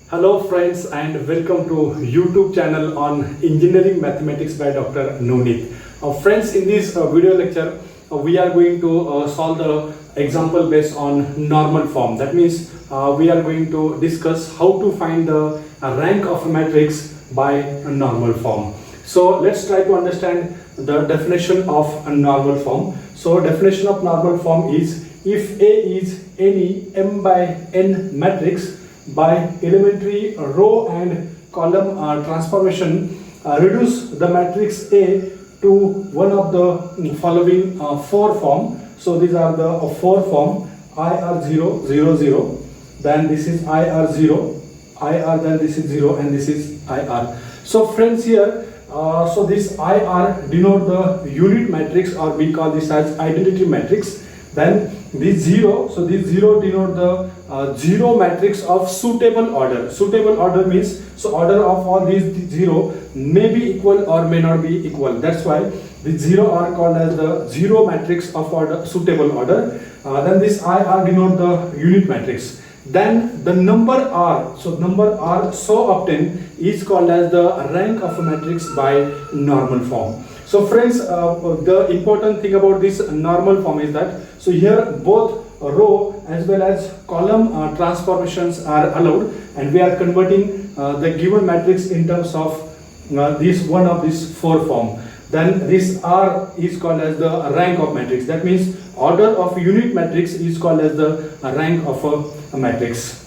Hello friends and welcome to YouTube channel on Engineering Mathematics by Dr. Navneet. Friends, in this video lecture we are going to solve the example based on normal form. That means we are going to discuss how to find the rank of a matrix by a normal form. So let's try to understand the definition of a normal form. So definition of normal form is if A is any m by n matrix by elementary row and column transformation, reduce the matrix A to one of the following four form. So these are the four form: IR0, 0, 0, then this is IR0, IR, then this is 0, and this is IR. So friends, here so this IR denote the unit matrix, or we call this as identity matrix. Then this 0, so this 0 denote the zero matrix of suitable order. Suitable order means, so order of all these 0 may be equal or may not be equal. That's why the 0 are called as the zero matrix of order, suitable order. Then this IR denote the unit matrix. Then the number R, so number R so obtained is called as the rank of a matrix by normal form. So friends, the important thing about this normal form is that, so here both row as well as column transformations are allowed, and we are converting the given matrix in terms of this one of these four form. Then this R is called as the rank of matrix. That means order of unit matrix is called as the rank of a matrix.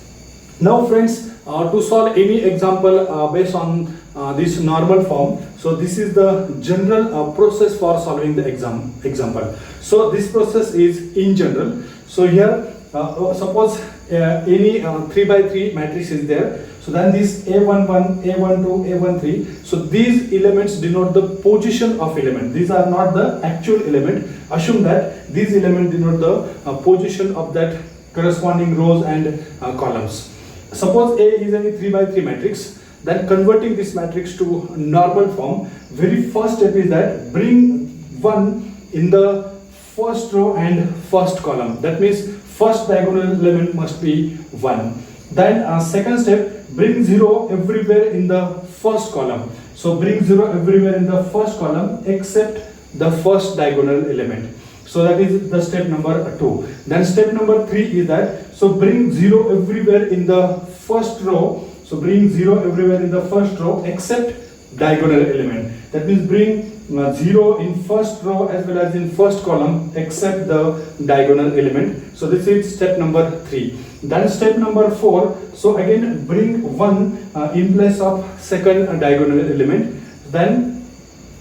Now friends, to solve any example based on this normal form, so this is the general process for solving the example. So this process is in general. So here suppose any 3 by 3 matrix is there. So then this A11, A12, A13, so these elements denote the position of element. These are not the actual element. Assume that these elements denote the position of that corresponding rows and columns. Suppose A is any 3 by 3 matrix, then converting this matrix to normal form, very first step is that bring 1 in the first row and first column. That means first diagonal element must be 1. Then second step, bring 0 everywhere in the first column. So bring 0 everywhere in the first column except the first diagonal element. So that is the step number 2. Then step number 3 is that, so bring 0 everywhere in the first row. So bring 0 everywhere in the first row except diagonal element. That means bring 0 in first row as well as in first column except the diagonal element. So this is step number 3. Then step number 4, so again bring 1 in place of second diagonal element. Then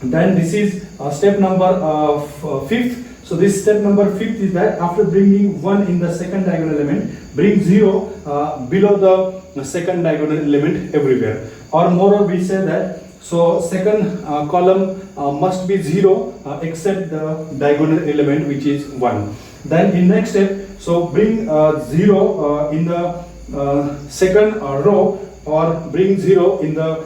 this is step number 5th. So this step number 5th is that after bringing 1 in the second diagonal element, bring 0 below the second diagonal element everywhere. Or more, we say that, so second column must be 0 except the diagonal element which is 1. Then in next step, so bring 0 in the second row, or bring 0 in the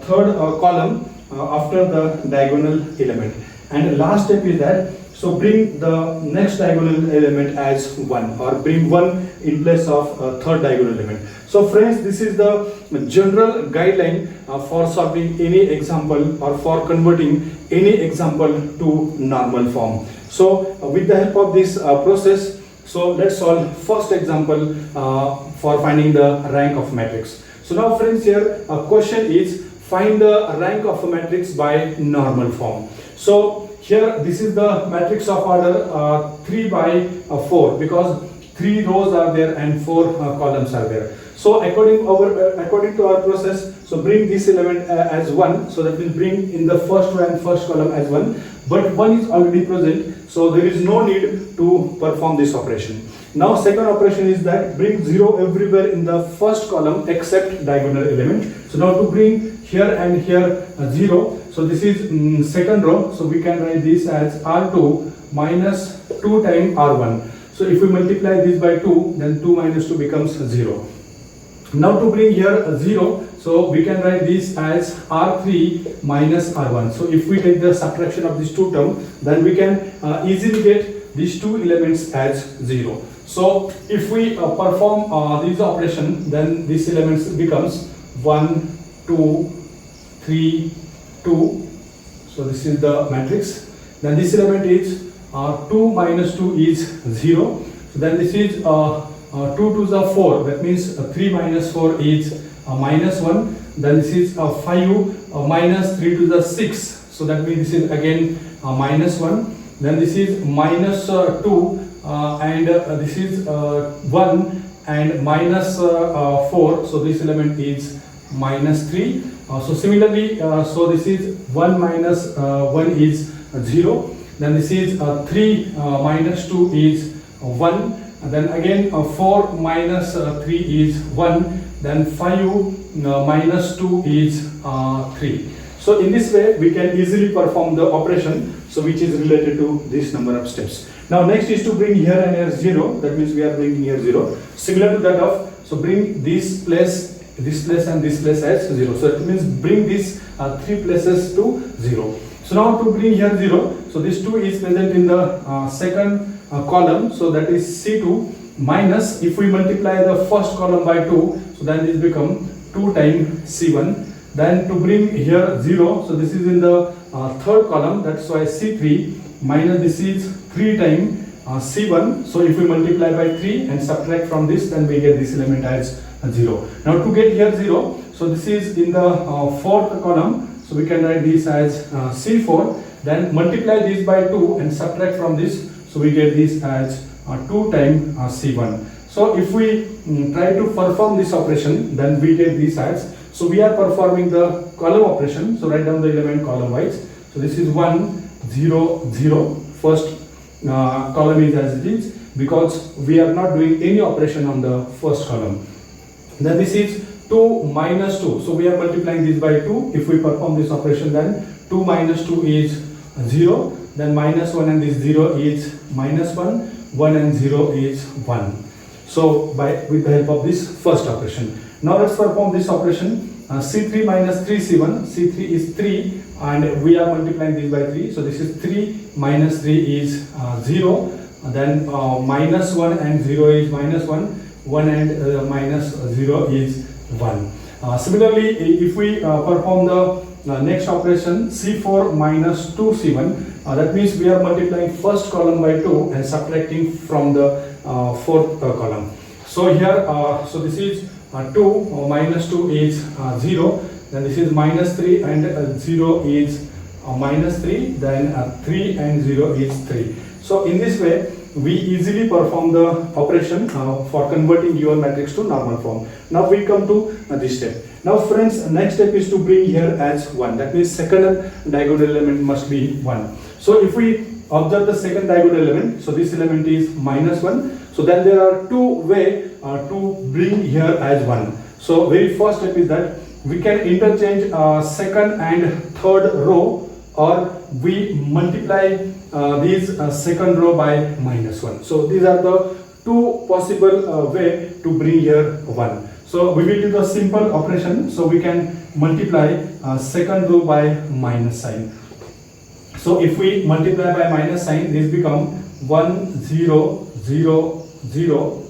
third column after the diagonal element. And last step is that, so bring the next diagonal element as 1, or bring 1 in place of third diagonal element. So friends, this is the general guideline for solving any example or for converting any example to normal form. So with the help of this process, so let's solve first example for finding the rank of matrix. So now friends, here a question is find the rank of a matrix by normal form. So here this is the matrix of order 3 by 4, because 3 rows are there and 4 columns are there. So according to our process, so bring this element as 1, so that will bring in the first row and first column as 1, but 1 is already present, so there is no need to perform this operation. Now second operation is that bring 0 everywhere in the first column except diagonal element. So now to bring here and here 0, so this is second row, so we can write this as R2 minus 2 times R1. So if we multiply this by 2, then 2 minus 2 becomes 0. Now to bring here 0, so we can write this as R3 minus R1. So if we take the subtraction of these two terms, then we can easily get these two elements as 0. So if we perform this operation, then this element becomes 1, 2, 3, 2. So this is the matrix. Then this element is 2 minus 2 is 0. So then this is 2 2s are 4. That means 3 minus 4 is minus 1. Then this is 5 minus 3 2s are 6. So that means this is again minus 1. Then this is minus 2 and this is 1 and minus 4. So this element is minus 3. So similarly, so this is 1 minus 1 is 0. Then this is 3 minus 2 is 1. And then again 4 minus 3 is 1. Then 5 minus 2 is 3. So in this way we can easily perform the operation, so which is related to this number of steps. Now next is to bring here and here 0. That means we are bringing here 0. Similar to that of, so bring this place and this place as 0. So it means bring these 3 places to 0. So now to bring here 0, so this 2 is present in the second column, so that is C2 minus, if we multiply the first column by 2, so then this become 2 times C1. Then to bring here 0, so this is in the third column, that's why C3 minus this is 3 times C1. So if we multiply by 3 and subtract from this, then we get this element as 0. Now to get here 0, so this is in the fourth column, so we can write this as C4. Then multiply this by 2 and subtract from this, so we get this as 2 times C1. So if we try to perform this operation, then we get this as, so we are performing the column operation, so write down the element column wise. So this is 1 0 0. First column is as it is because we are not doing any operation on the first column. Then this is 2 minus 2, so we are multiplying this by 2. If we perform this operation, then 2 minus 2 is 0. Then minus 1 and this 0 is minus 1. 1 and 0 is 1. So with the help of this first operation. Now let's perform this operation. C3 minus 3 C1. C3 is 3 and we are multiplying this by 3. So this is 3 minus 3 is 0. Then minus 1 and 0 is minus 1. 1 and minus 0 is 1. Similarly, if we perform the next operation, C4 minus 2 C1, that means we are multiplying first column by 2 and subtracting from the fourth column. So here, so this is 2 minus 2 is 0. Then this is minus 3 and 0 is minus 3. Then 3 and 0 is 3. So in this way, we easily perform the operation for converting your matrix to normal form. Now we come to this step. Now friends, next step is to bring here as 1. That means second diagonal element must be 1. So if we observe the second diagonal element, so this element is minus 1. So then there are two ways to bring here as 1. So very first step is that we can interchange second and third row, or we multiply these second row by minus 1. So these are the two possible way to bring here 1. So we will do the simple operation. So we can multiply second row by minus sign. So if we multiply by minus sign, this become 1 0 0 0.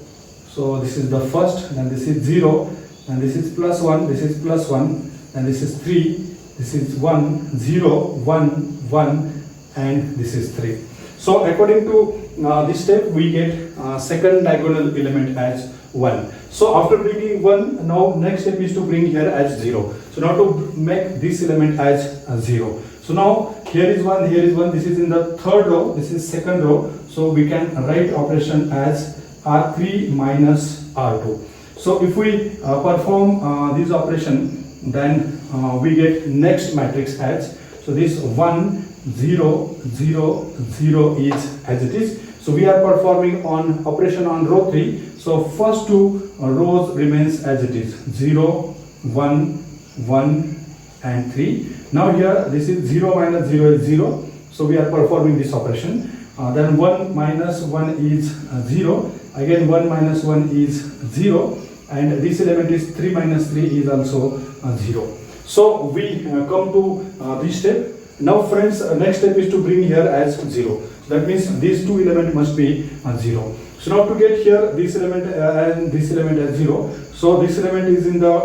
So this is the first, then this is 0, and this is plus 1, this is plus 1, and this is 3, this is 1 0 1 1, and this is 3. So according to this step, we get second diagonal element as 1. So after bringing 1, now next step is to bring here as 0. So now to make this element as 0. So now here is 1, here is 1, this is in the third row, this is second row. So we can write operation as R3 minus R2. So if we perform this operation, then we get next matrix as, so this 1 0 0 0 is as it is. So we are performing on operation on row 3. So first two rows remains as it is, 0 1 1 and 3. Now here this is 0 minus 0 is 0. So we are performing this operation. Then 1 minus 1 is 0. Again 1 minus 1 is 0. And this element is 3 minus 3 is also 0. So we come to this step. Now friends, next step is to bring here as 0. So that means these two elements must be 0. So now to get here this element and this element as 0, so this element is in the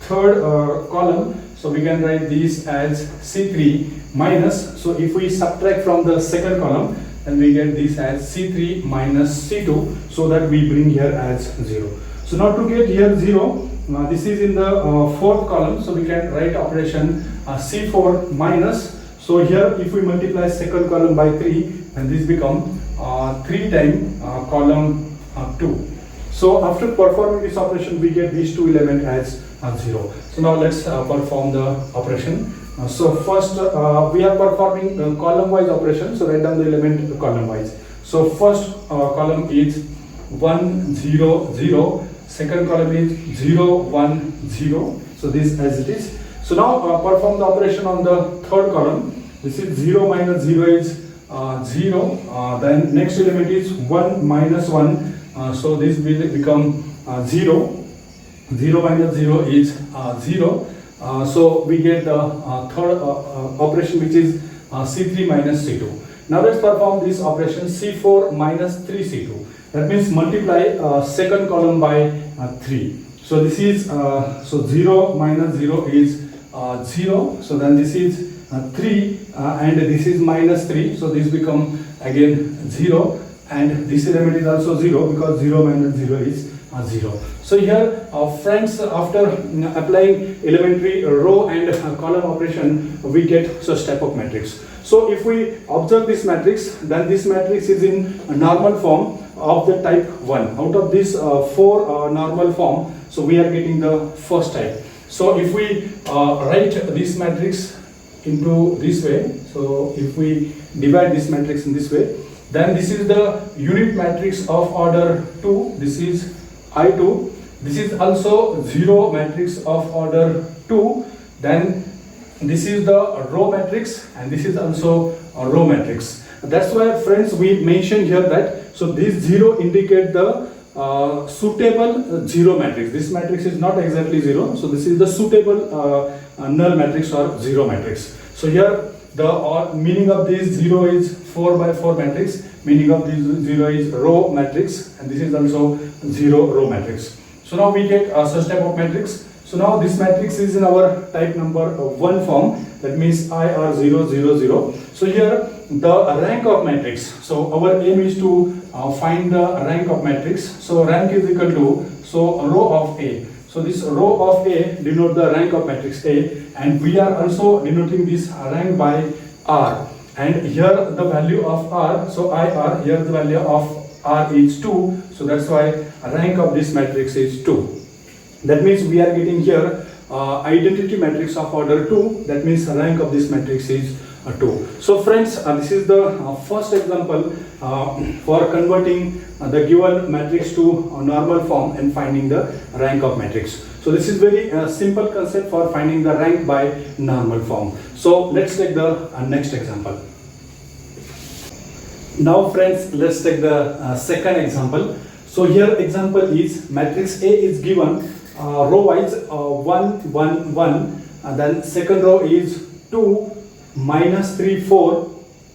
third column, so we can write this as C3 minus, so if we subtract from the second column, then we get this as C3 minus C2, so that we bring here as 0. So now to get here 0, this is in the fourth column, so we can write operation C4 minus, so here if we multiply second column by 3, and this become 3 times column 2. So after performing this operation, we get these two elements as 0. So now let's perform the operation. So first we are performing column wise operation, so write down the element column wise. So first column is 1 0 0, second column is 0 1 0, so this as it is. So now perform the operation on the third column. This is 0 minus 0 is 0, then next element is 1 minus 1, so this will become 0. 0 minus 0 is 0, so we get the third operation, which is C3 minus C2. Now let's perform this operation C4 minus 3C2. That means multiply second column by 3. So this is so 0 minus 0 is 0, so then this is 3 and this is minus 3, so this become again 0, and this element is also 0 because 0 minus 0 is 0. So here friends, after applying elementary row and column operation, we get such type of matrix. So if we observe this matrix, then this matrix is in a normal form of the type 1. Out of this 4 normal form, so we are getting the first type. So if we write this matrix into this way, so if we divide this matrix in this way, then this is the unit matrix of order 2, this is I2, this is also 0 matrix of order 2, then this is the row matrix, and this is also a row matrix. That's why friends, we mentioned here that, so this 0 indicate the suitable 0 matrix. This matrix is not exactly 0, so this is the suitable null matrix or 0 matrix. So here the meaning of this 0 is 4 by 4 matrix, meaning of this 0 is row matrix, and this is also 0 row matrix. So now we get such type of matrix. So now this matrix is in our type number 1 form, that means IR0 0 0. So here the rank of matrix, so our aim is to find the rank of matrix. So rank is equal to, so row of A. So this row of A denote the rank of matrix A, and we are also denoting this rank by R. And here the value of R, so IR, here the value of R is 2, so that's why rank of this matrix is 2. That means we are getting here identity matrix of order 2, that means rank of this matrix is 2. So friends, this is the first example for converting the given matrix to normal form and finding the rank of matrix. So this is very simple concept for finding the rank by normal form. So let's take the next example. Now friends, let's take the second example. So here example is matrix A is given row wise 1 1 1, and then second row is 2 minus 3 4,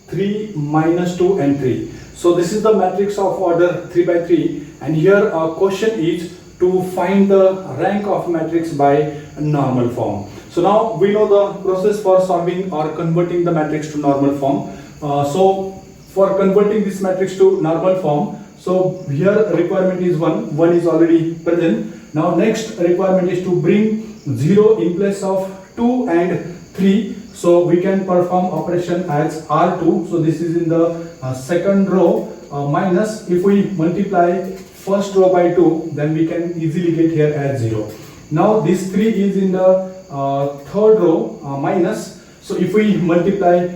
3 minus 2 and 3. So this is the matrix of order 3 by 3, and here our question is to find the rank of matrix by normal form. So now we know the process for solving or converting the matrix to normal form. So for converting this matrix to normal form, so here requirement is 1 is already present. Now next requirement is to bring 0 in place of 2 and 3. So we can perform operation as R2. So this is in the second row minus, if we multiply first row by 2, then we can easily get here as 0. Now this 3 is in the third row minus, so if we multiply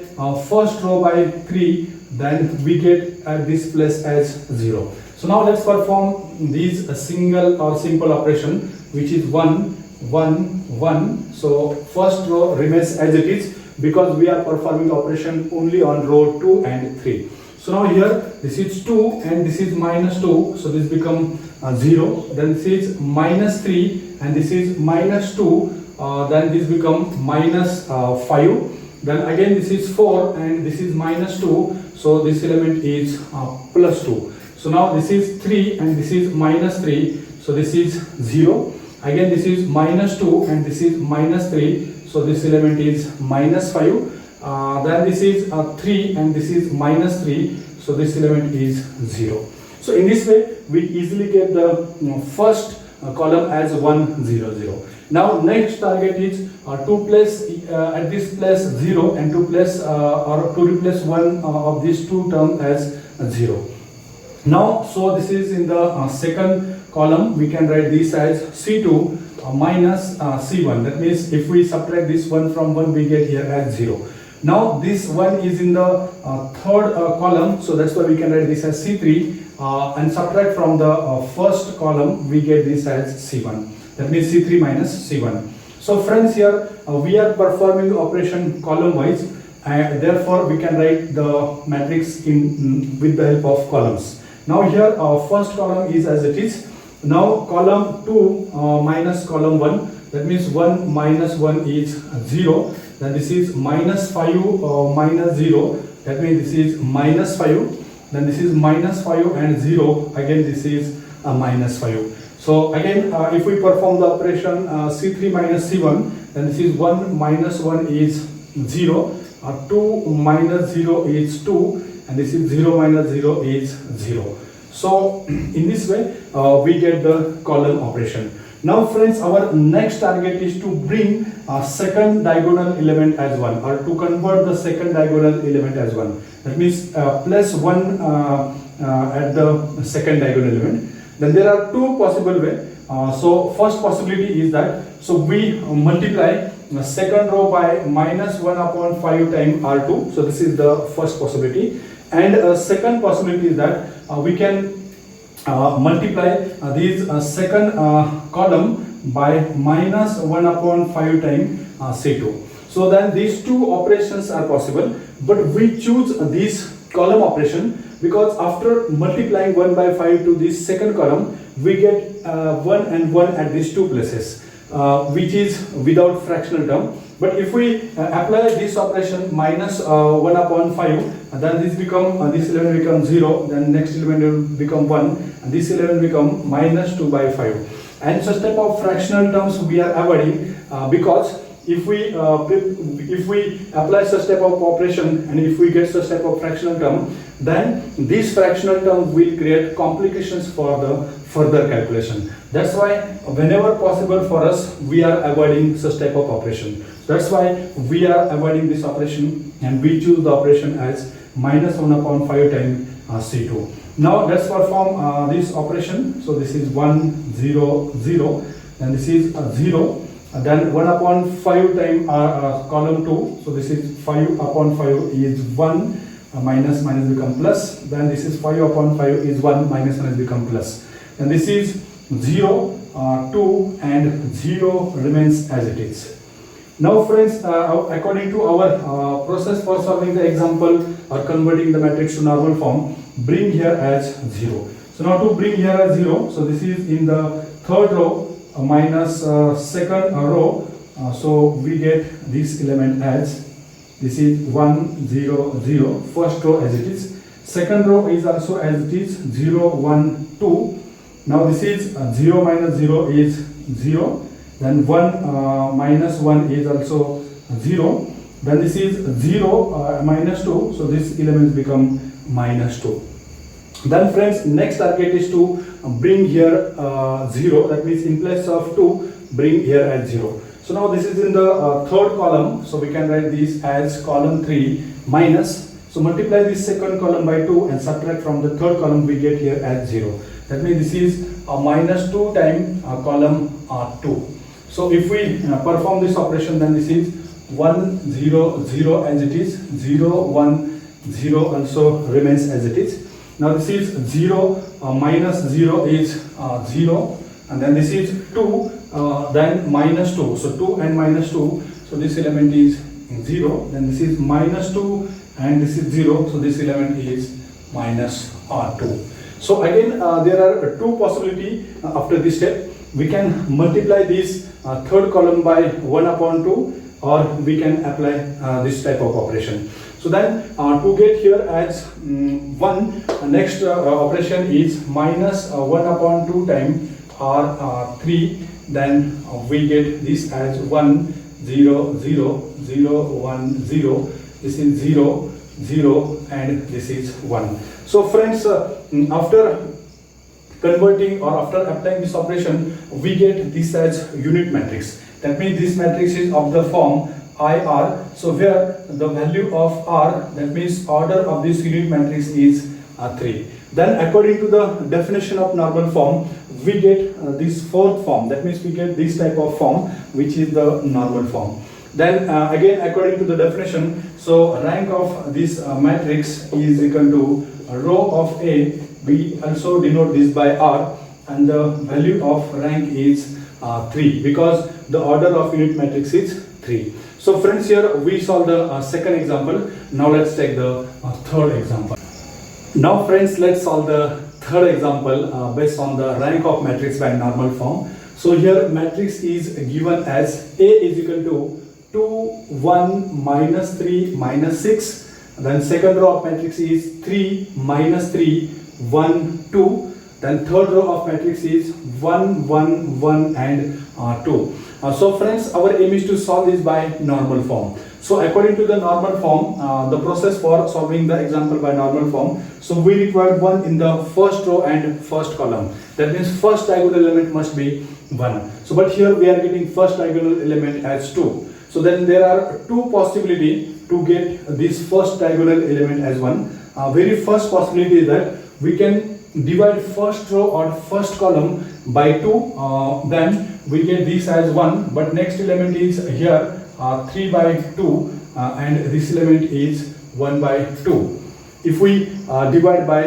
first row by 3, then we get at this place as 0. So now let's perform these single or simple operation, which is 1 1 1. So first row remains as it is because we are performing operation only on row 2 and 3. So now here this is 2 and this is minus 2, so this become 0. Then this is minus 3 and this is minus 2, then this become minus 5. Then again this is 4 and this is minus 2, so this element is plus 2. So now this is 3 and this is minus 3, so this is 0. Again this is minus 2 and this is minus 3, so this element is minus 5. Then this is 3 and this is minus 3, so this element is 0. So in this way we easily get the first column as 1 0 0. Now next target is to place at this place 0 and to place or to replace one of these two terms as 0. Now so this is in the second column, we can write this as C2 minus C1. That means if we subtract this 1 from 1, we get here as 0. Now this 1 is in the third column, so that's why we can write this as C3 and subtract from the first column, we get this as C1. That means C3 minus C1. So friends, here we are performing the operation column wise, and therefore we can write the matrix in with the help of columns. Now here first column is as it is. Now column 2 minus column 1, that means 1 minus 1 is 0. Then this is minus 5 minus 0, that means this is minus 5. Then this is minus 5 and 0, again this is minus 5. So again if we perform the operation C3 minus C1, then this is 1 minus 1 is 0, 2 minus 0 is 2, and this is 0 minus 0 is 0. So in this way we get the column operation. Now friends, our next target is to bring a second diagonal element as 1, or to convert the second diagonal element as 1. That means place 1 at the second diagonal element. Then there are two possible ways. So first possibility is that, so we multiply the second row by minus 1 upon 5 times R2. So this is the first possibility. And second possibility is that we can multiply this second column by minus 1 upon 5 times C2. So then these two operations are possible, but we choose this column operation because after multiplying 1 by 5 to this second column, we get 1 and 1 at these two places, which is without fractional term. But if we apply this operation minus 1 upon 5, then this element becomes 0, then next element will become 1, and this element become minus 2 by 5. And such type of fractional terms we are avoiding because if we apply such type of operation and if we get such type of fractional term, then this fractional term will create complications for the further calculation. That's why whenever possible for us, we are avoiding such type of operation. That's why we are avoiding this operation and we choose the operation as minus 1 upon 5 times C2. Now let's perform this operation. So this is 1 0 0, and this is 0. Then 1 upon 5 times column 2, so this is 5 upon 5 is 1, minus become plus. Then this is 5 upon 5 is 1, minus become plus. And this is 0, 2 and 0 remains as it is. Now friends, according to our process for solving the example or converting the matrix to normal form, bring here as 0. So now to bring here as 0, so this is in the third row minus second row, so we get this element as, this is 1 0 0, first row as it is, second row is also as it is 0 1 2. Now this is 0 minus 0 is 0, then 1 minus 1 is also 0, then this is 0 minus 2, so this element become minus 2. Then friends, next target is to bring here 0, that means in place of 2, bring here as 0. So now this is in the third column, so we can write this as column 3 minus, so multiply this second column by 2 and subtract from the third column, we get here as 0. That means this is minus 2 times column 2. So if we perform this operation, then this is 1 0 0 as it is, 0 1 0 also remains as it is. Now this is 0 minus 0 is 0, and then this is 2, then minus 2, so 2 and minus 2, so this element is 0, then this is minus 2 and this is 0, so this element is minus 2. So again there are two possibilities after this step. We can multiply this third column by 1 upon 2, or we can apply this type of operation. So then to get here as 1, next operation is minus 1 upon 2 times R3, then we get this as 1 0 0 0 1 0. This is 0 0 and this is 1. So friends, after converting or after applying this operation, we get this as unit matrix. That means this matrix is of the form IR. So where the value of R, that means order of this unit matrix is 3. Then according to the definition of normal form, we get this fourth form. That means we get this type of form, which is the normal form. Then again, according to the definition, so rank of this matrix is equal to row of A. We also denote this by R, and the value of rank is 3 because the order of unit matrix is 3. So friends, here we solve the second example. Now let's take the third example. Now friends, let's solve the third example based on the rank of matrix by normal form. So here matrix is given as A is equal to 2 1 minus 3 minus 6. Then second row of matrix is 3 minus 3 1 2. Then third row of matrix is 1 1 1 and 2. So friends, our aim is to solve this by normal form. So according to the normal form, the process for solving the example by normal form, so we require 1 in the first row and first column. That means first diagonal element must be 1. So but here we are getting first diagonal element as 2. So then there are two possibilities to get this first diagonal element as 1. Very first possibility is that we can divide first row or first column by 2, then we get this as 1, but next element is here 3 by 2 and this element is 1 by 2. If we divide by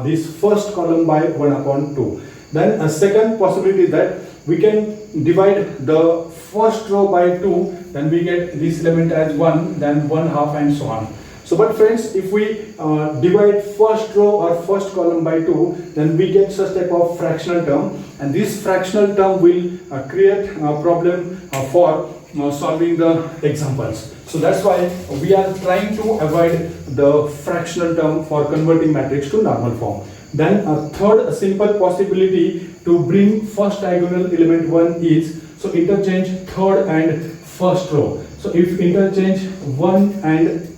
this first column by 1 upon 2, then a second possibility is that we can divide the first row by 2, then we get this element as 1, then 1/2 and so on. So but friends, if we divide first row or first column by 2, then we get such type of fractional term, and this fractional term will create a problem for solving the examples. So that's why we are trying to avoid the fractional term for converting matrix to normal form. Then a third simple possibility to bring first diagonal element 1 is, so interchange third and first row. So if interchange 1 and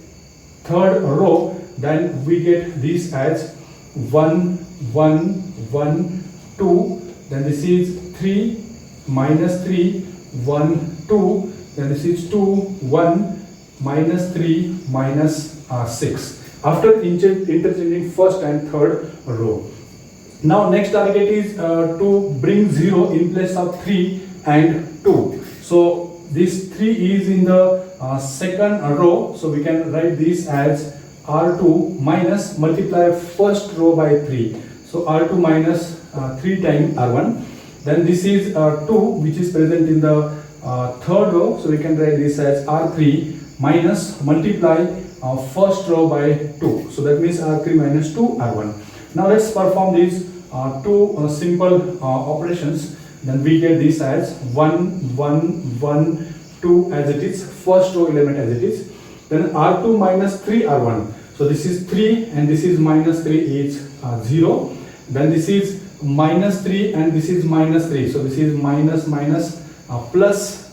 third row, then we get this as 1 1 1 2. Then this is 3 minus 3 1 2. Then this is 2 1 minus 3 minus 6. After interchanging first and third row. Now next target is to bring 0 in place of 3 and 2. So this 3 is in the second row, so we can write this as R2 minus multiply first row by 3. So R2 minus 3 times R1. Then this is 2 which is present in the third row, so we can write this as R3 minus multiply first row by 2. So that means R3 minus 2 R1. Now let's perform these two simple operations. Then we get this as 1 1 1 2 as it is, first row element as it is. Then R2 minus 3 R1. So this is 3 and this is minus 3 is 0. Then this is minus 3 and this is minus 3. So this is minus plus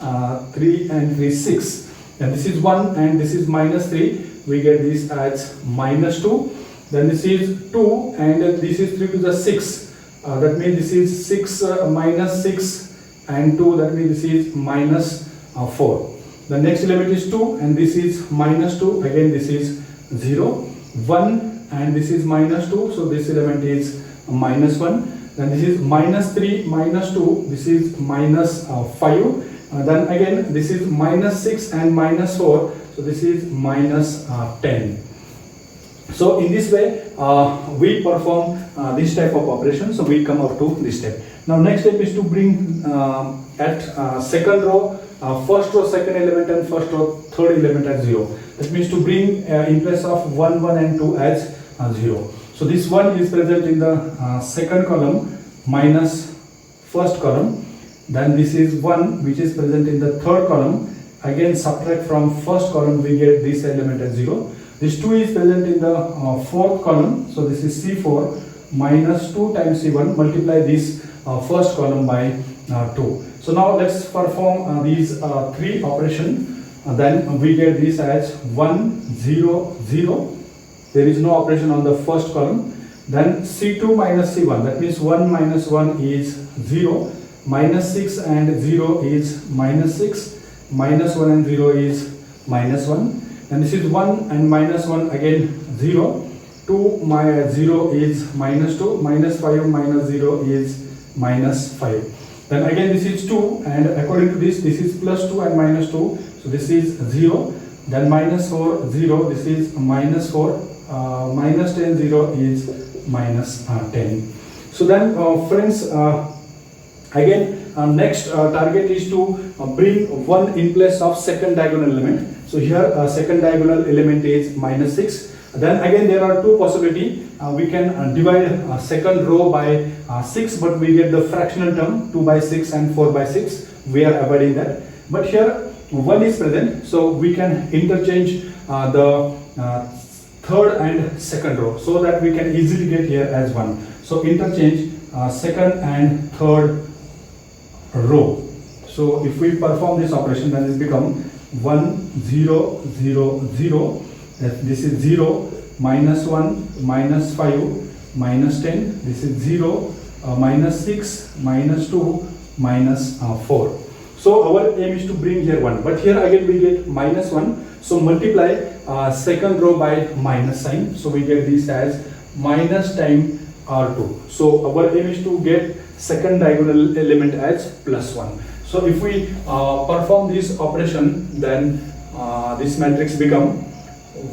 3 and 3 6. And this is 1 and this is minus 3. We get this as minus 2. Then this is 2 and this is 3 to the 6. That means this is 6 minus 6 and 2. That means this is minus 4. The next element is 2 and this is minus 2. Again this is 0. 1 and this is minus 2. So this element is minus 1. Then this is minus 3 minus 2. This is minus 5. Then again this is minus 6 and minus 4. So this is minus 10. So in this way we perform this type of operation. So we come up to this step. Now next step is to bring at second row first row second element and first row third element as 0. That means to bring in place of 1 1 and 2 as 0. So this 1 is present in the second column minus first column. Then this is 1 which is present in the third column. Again subtract from first column, we get this element as 0. This 2 is present in the fourth column, so this is C4 minus 2 times C1. Multiply this first column by 2. So now let's perform these three operations. Then we get this as 1 0 0. There is no operation on the first column. Then C2 minus C1, that means 1 minus 1 is 0, minus 6 and 0 is minus 6, minus 1 and 0 is minus 1, and this is 1 and minus 1 again 0, 2 minus 0 is minus 2, minus 5 minus 0 is minus 5. Then again this is 2, and according to this is plus 2 and minus 2, so this is 0, then minus 4 0, this is minus 4, minus 10 0 is minus 10. So then friends, again next target is to bring 1 in place of second diagonal element. So here second diagonal element is minus 6. Then again there are two possibilities. We can divide second row by 6, but we get the fractional term 2 by 6 and 4 by 6. We are avoiding that. But here 1 is present, so we can interchange the third and second row, so that we can easily get here as 1. So interchange second and third row. So if we perform this operation, then it become 1 0 0 0. This is 0 minus 1 minus 5 minus 10. This is 0 minus 6 minus 2 minus 4. So our aim is to bring here 1, but here again we get minus 1. So multiply second row by minus sign. So we get this as minus time R2. So our aim is to get second diagonal element as plus 1. So if we perform this operation, then this matrix become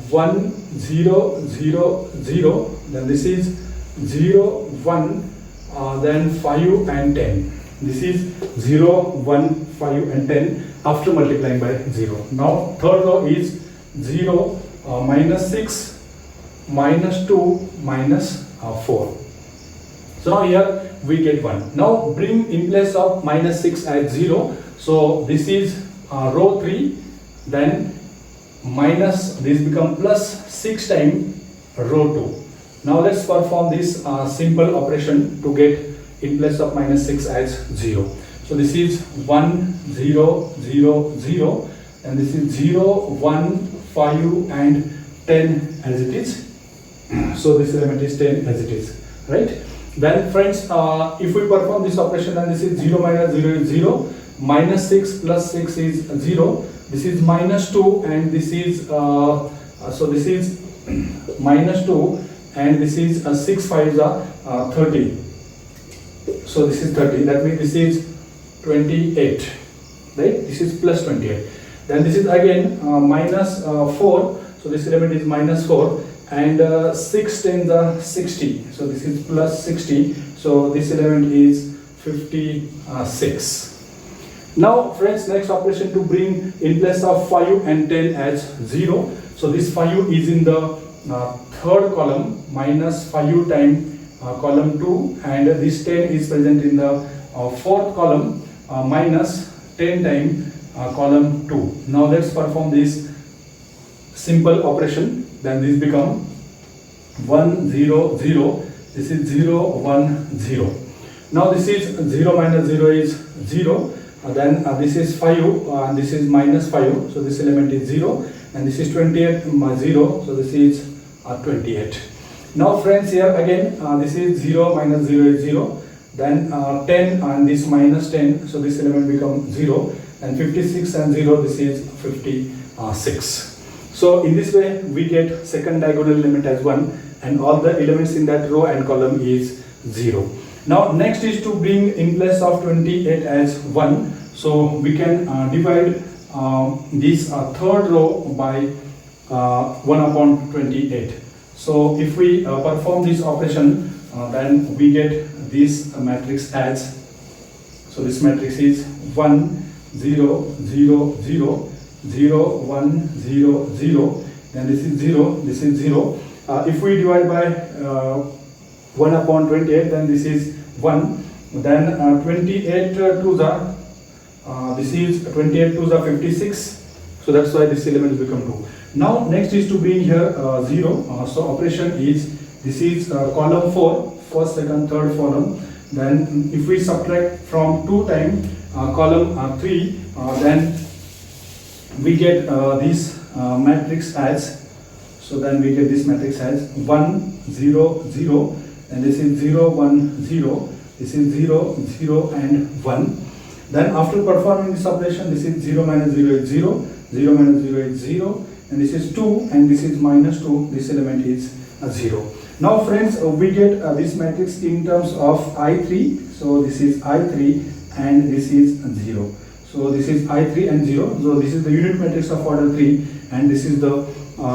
1 0 0 0. Then this is 0 1, then 5 and 10. This is 0 1 5 and 10 after multiplying by 0. Now third row is 0 minus 6 minus 2 minus 4. So now here we get 1. Now bring in place of minus 6 as 0. So this is row 3, then minus, this become plus 6 times row 2. Now let's perform this simple operation to get in place of minus 6 as 0. So this is 1 0 0 0, and this is 0 1 5 and 10 as it is. So this element is 10 as it is, right? Then friends, if we perform this operation, then this is 0 minus 0 is 0, minus 6 plus 6 is 0, this is minus 2, and this is so this is minus 2, and this is 6 5s are 30. So this is 30, that means this is 28, right? This is plus 28. Then this is again minus 4, so this element is minus 4, and 6 10s are 60, so this is plus 60, so this element is 56. Now friends, next operation to bring in place of 5 and 10 as 0. So this 5 is in the third column, minus 5 times column 2, and this 10 is present in the fourth column, minus 10 times column 2. Now let's perform this simple operation. Then this become 1 0 0. This is 0 1 0. Now this is 0 minus 0 is 0. Then this is 5, and this is minus 5. So this element is 0, and this is 28 0. So this is 28. Now friends, here again this is 0 minus 0 is 0. Then 10 and this minus 10. So this element becomes 0. And 56 and 0, this is 56. So in this way we get second diagonal element as 1, and all the elements in that row and column is 0. Now next is to bring in place of 28 as 1. So we can divide this third row by 1 upon 28. So if we perform this operation, then we get this matrix as, so this matrix is 1 0 0 0 0 1 0 0, then this is 0, this is 0. If we divide by 1 upon 28, then this is 1. Then 28 2s are this is 28 2s are 56, so that's why this element become 2. Now next is to bring here 0. So operation is, this is column 4, first, second, third column. Then if we subtract from 2 times column 3, then we get this matrix as, so then we get this matrix as 1 0 0, and this is 0 1 0, this is 0 0 and 1. Then after performing this operation, this is 0 minus 0 is 0, 0 minus 0 is 0, and this is 2, and this is minus 2, this element is 0. Now friends, we get this matrix in terms of I3, so this is I3 and this is 0. So this is I3 and 0, so this is the unit matrix of order 3, and this is the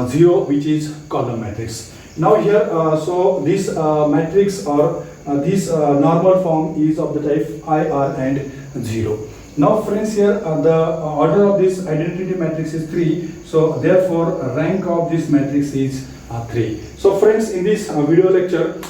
0, which is column matrix. Now here, so this matrix or this normal form is of the type IR and 0. Now friends, here the order of this identity matrix is 3, so therefore rank of this matrix is 3. So friends, in this video lecture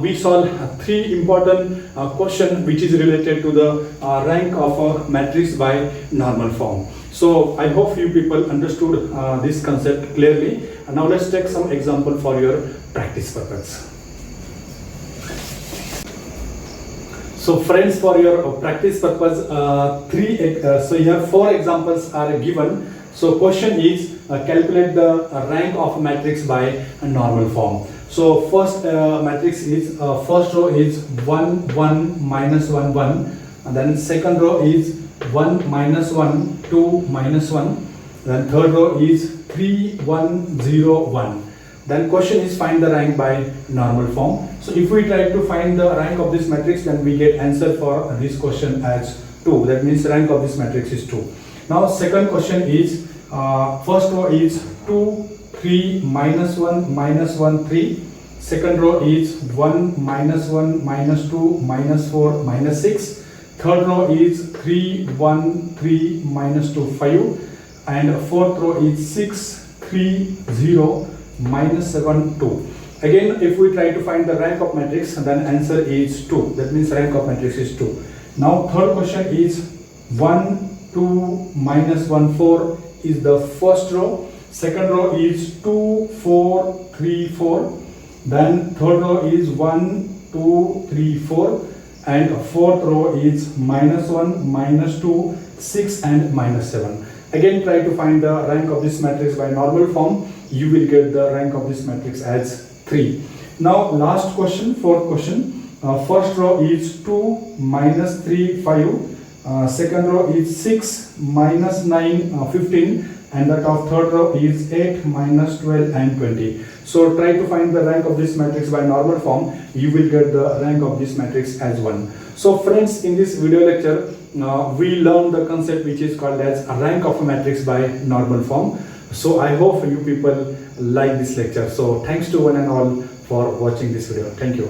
we solve 3 important questions which is related to the rank of a matrix by normal form. So I hope you people understood this concept clearly. And now let's take some example for your practice purpose. So friends, for your practice purpose, so here 4 examples are given. So question is calculate the rank of a matrix by a normal form. So first matrix is, first row is 1 1 minus 1 1, and then second row is 1 minus 1 2 minus 1, then third row is 3 1 0 1. Then question is find the rank by normal form. So if we try to find the rank of this matrix, then we get answer for this question as 2. That means rank of this matrix is 2. Now second question is, first row is 2 3 minus 1 3. Second row is 1 minus 1 minus 2 minus 4 minus 6. Third row is 3 1 3 minus 2 5, and fourth row is 6 3 0 minus 7 2. Again, if we try to find the rank of matrix, then answer is 2. That means rank of matrix is 2. Now third question is 1 2 minus 1 4 is the first row. Second row is 2 4 3 4. Then third row is 1 2 3 4, and fourth row is minus 1 minus 2 6 and minus 7. Again, try to find the rank of this matrix by normal form. You will get the rank of this matrix as 3. Now last question, fourth question. First row is 2 minus 3 5. Second row is 6 minus 9 15, and that of third row is 8 minus 12 and 20. So try to find the rank of this matrix by normal form. You will get the rank of this matrix as 1. So friends, in this video lecture we learned the concept which is called as a rank of a matrix by normal form. So I hope you people like this lecture. So thanks to one and all for watching this video. Thank you.